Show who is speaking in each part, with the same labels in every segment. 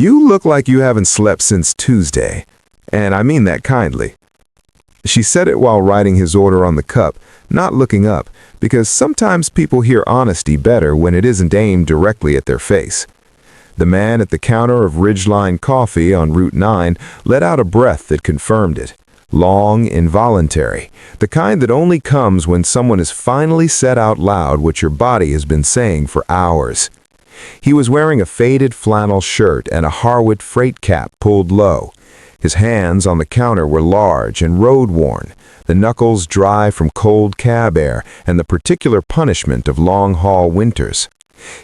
Speaker 1: You look like you haven't slept since Tuesday, and I mean that kindly. She said it while writing his order on the cup, not looking up, because sometimes people hear honesty better when it isn't aimed directly at their face. The man at the counter of Ridgeline Coffee on Route 9 let out a breath that confirmed it. Long, involuntary, the kind that only comes when someone has finally said out loud what your body has been saying for hours. He was wearing a faded flannel shirt and a Harwood freight cap pulled low. His hands on the counter were large and road-worn, the knuckles dry from cold cab air and the particular punishment of long-haul winters.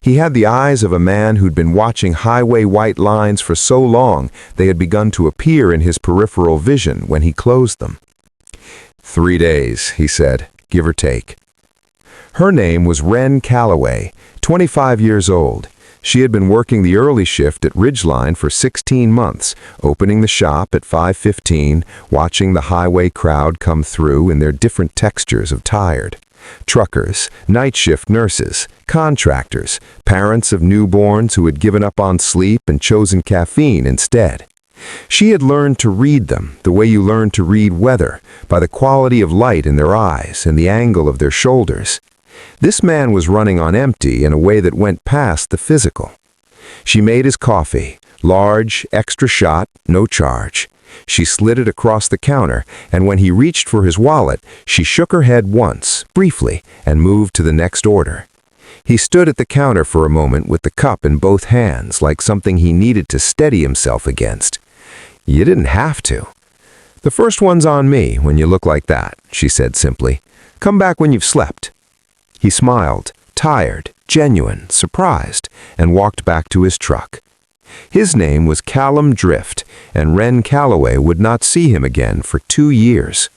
Speaker 1: He had the eyes of a man who'd been watching highway white lines for so long they had begun to appear in his peripheral vision when he closed them. 3 days, he said, give or take. Her name was Wren Calloway, 25 years old. She had been working the early shift at Ridgeline for 16 months, opening the shop at 5:15, watching the highway crowd come through in their different textures of tired. Truckers, night shift nurses, contractors, parents of newborns who had given up on sleep and chosen caffeine instead. She had learned to read them the way you learn to read weather, by the quality of light in their eyes and the angle of their shoulders. This man was running on empty in a way that went past the physical. She made his coffee, large, extra shot, no charge. She slid it across the counter, and when he reached for his wallet, she shook her head once, briefly, and moved to the next order. He stood at the counter for a moment with the cup in both hands, like something he needed to steady himself against. You didn't have to. The first one's on me when you look like that, she said simply. Come back when you've slept. He smiled, tired, genuine, surprised, and walked back to his truck. His name was Callum Drift, and Wren Calloway would not see him again for 2 years.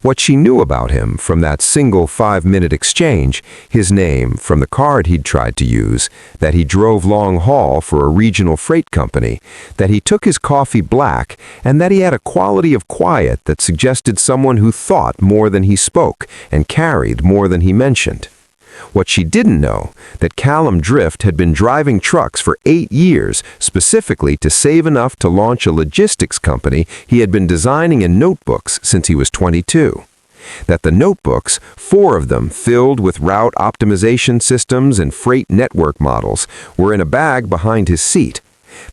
Speaker 1: What she knew about him from that single 5-minute exchange, his name from the card he'd tried to use, that he drove long haul for a regional freight company, that he took his coffee black, and that he had a quality of quiet that suggested someone who thought more than he spoke and carried more than he mentioned. What she didn't know, that Callum Drift had been driving trucks for 8 years specifically to save enough to launch a logistics company he had been designing in notebooks since he was 22. That the notebooks, 4 of them filled with route optimization systems and freight network models, were in a bag behind his seat.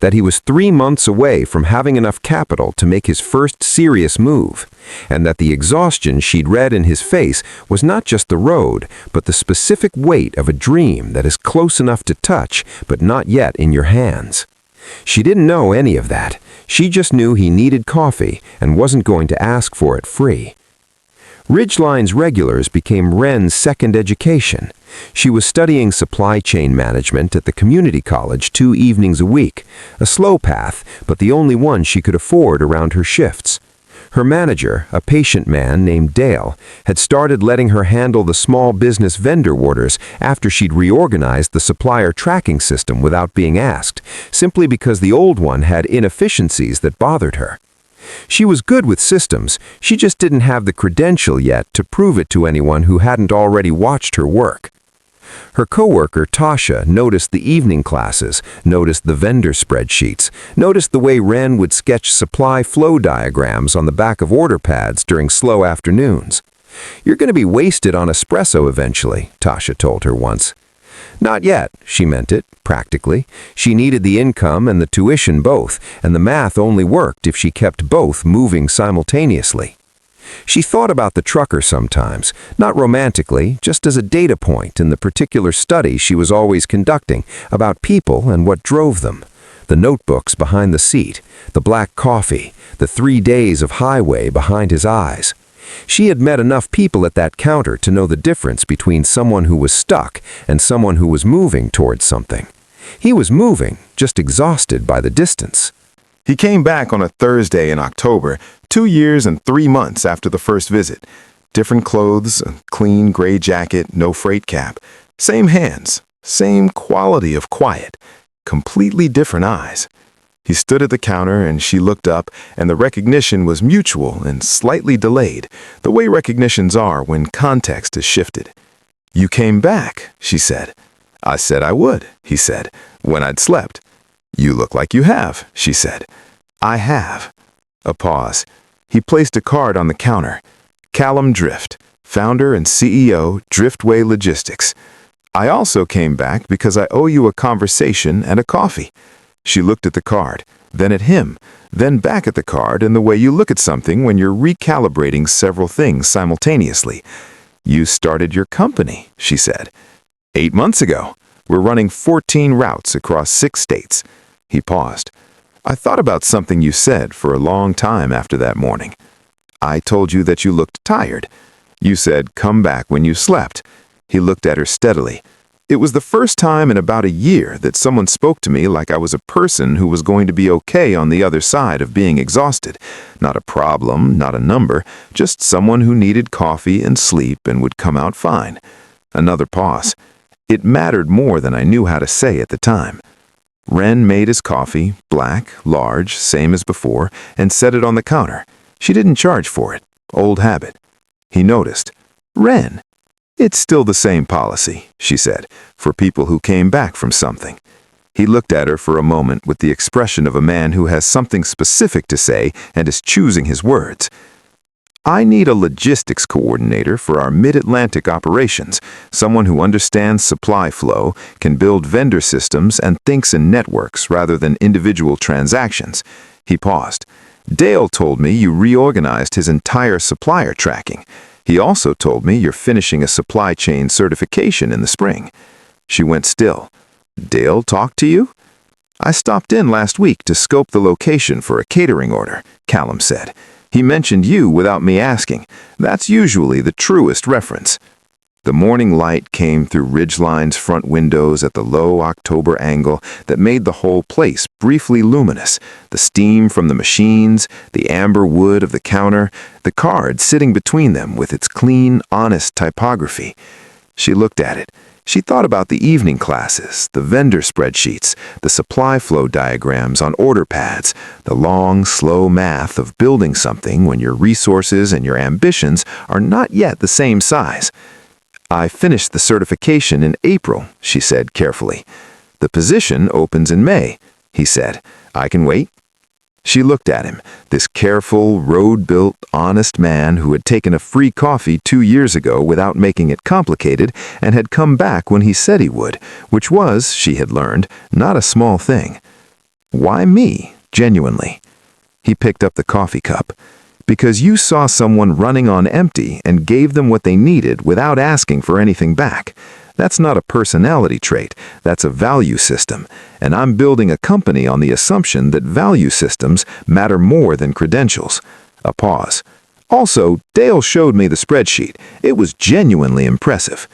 Speaker 1: That he was 3 months away from having enough capital to make his first serious move, and that the exhaustion she'd read in his face was not just the road, but the specific weight of a dream that is close enough to touch, but not yet in your hands. She didn't know any of that. She just knew he needed coffee and wasn't going to ask for it free. Ridgeline's regulars became Wren's second education. She was studying supply chain management at the community college 2 evenings a week, a slow path, but the only one she could afford around her shifts. Her manager, a patient man named Dale, had started letting her handle the small business vendor orders after she'd reorganized the supplier tracking system without being asked, simply because the old one had inefficiencies that bothered her. She was good with systems, she just didn't have the credential yet to prove it to anyone who hadn't already watched her work. Her coworker, Tasha, noticed the evening classes, noticed the vendor spreadsheets, noticed the way Wren would sketch supply flow diagrams on the back of order pads during slow afternoons. "You're going to be wasted on espresso eventually," Tasha told her once. Not yet, she meant it, practically. She needed the income and the tuition both, and the math only worked if she kept both moving simultaneously. She thought about the trucker sometimes, not romantically, just as a data point in the particular study she was always conducting about people and what drove them. The notebooks behind the seat, the black coffee, the 3 days of highway behind his eyes. She had met enough people at that counter to know the difference between someone who was stuck and someone who was moving towards something. He was moving, just exhausted by the distance. He came back on a Thursday in October, 2 years and 3 months after the first visit. Different clothes, a clean gray jacket, no freight cap. Same hands, same quality of quiet, completely different eyes. He stood at the counter and she looked up, and the recognition was mutual and slightly delayed, the way recognitions are when context is shifted. "You came back," she said. "I said I would," he said, "when I'd slept." "You look like you have," she said. "I have." A pause. He placed a card on the counter. Callum Drift, founder and CEO, Driftway Logistics. "I also came back because I owe you a conversation and a coffee." She looked at the card, then at him, then back at the card in the way you look at something when you're recalibrating several things simultaneously. "You started your company," she said. "8 months ago. We're running 14 routes across 6 states. He paused. "I thought about something you said for a long time after that morning. I told you that you looked tired. You said, 'Come back when you slept.'" He looked at her steadily. "It was the first time in about a year that someone spoke to me like I was a person who was going to be okay on the other side of being exhausted. Not a problem, not a number, just someone who needed coffee and sleep and would come out fine." Another pause. It mattered more than I knew how to say at the time. Ren made his coffee, black, large, same as before, and set it on the counter. She didn't charge for it. Old habit. He noticed. "Ren." "It's still the same policy," she said, "for people who came back from something." He looked at her for a moment with the expression of a man who has something specific to say and is choosing his words. "I need a logistics coordinator for our mid-Atlantic operations, someone who understands supply flow, can build vendor systems, and thinks in networks rather than individual transactions." He paused. "Dale told me you reorganized his entire supplier tracking. He also told me you're finishing a supply chain certification in the spring." She went still. "Dale talked to you?" "I stopped in last week to scope the location for a catering order," Callum said. "He mentioned you without me asking. That's usually the truest reference." The morning light came through Ridgeline's front windows at the low October angle that made the whole place briefly luminous. The steam from the machines, the amber wood of the counter, the card sitting between them with its clean, honest typography. She looked at it. She thought about the evening classes, the vendor spreadsheets, the supply flow diagrams on order pads, the long, slow math of building something when your resources and your ambitions are not yet the same size. "I finished the certification in April," she said carefully. "The position opens in May," he said. "I can wait." She looked at him, this careful, road-built, honest man who had taken a free coffee 2 years ago without making it complicated and had come back when he said he would, which was, she had learned, not a small thing. "Why me, genuinely?" He picked up the coffee cup. "Because you saw someone running on empty and gave them what they needed without asking for anything back. That's not a personality trait, that's a value system, and I'm building a company on the assumption that value systems matter more than credentials." A pause. "Also, Dale showed me the spreadsheet. It was genuinely impressive."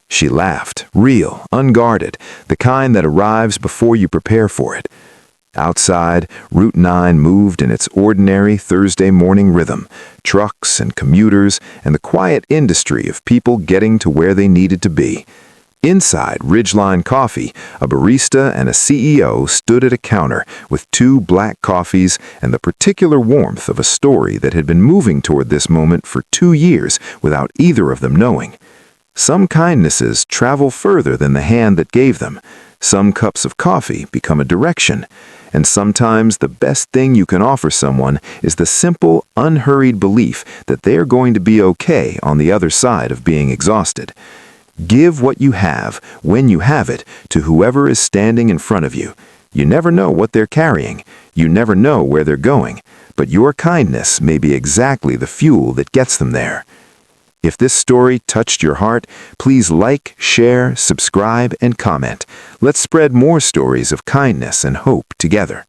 Speaker 1: She laughed, real, unguarded, the kind that arrives before you prepare for it. Outside, Route 9 moved in its ordinary Thursday morning rhythm, trucks and commuters and the quiet industry of people getting to where they needed to be. Inside Ridgeline Coffee, a barista and a CEO stood at a counter with 2 black coffees and the particular warmth of a story that had been moving toward this moment for 2 years without either of them knowing. Some kindnesses travel further than the hand that gave them. Some cups of coffee become a direction. And sometimes the best thing you can offer someone is the simple, unhurried belief that they are going to be okay on the other side of being exhausted. Give what you have, when you have it, to whoever is standing in front of you. You never know what they're carrying. You never know where they're going. But your kindness may be exactly the fuel that gets them there. If this story touched your heart, please like, share, subscribe, and comment. Let's spread more stories of kindness and hope together.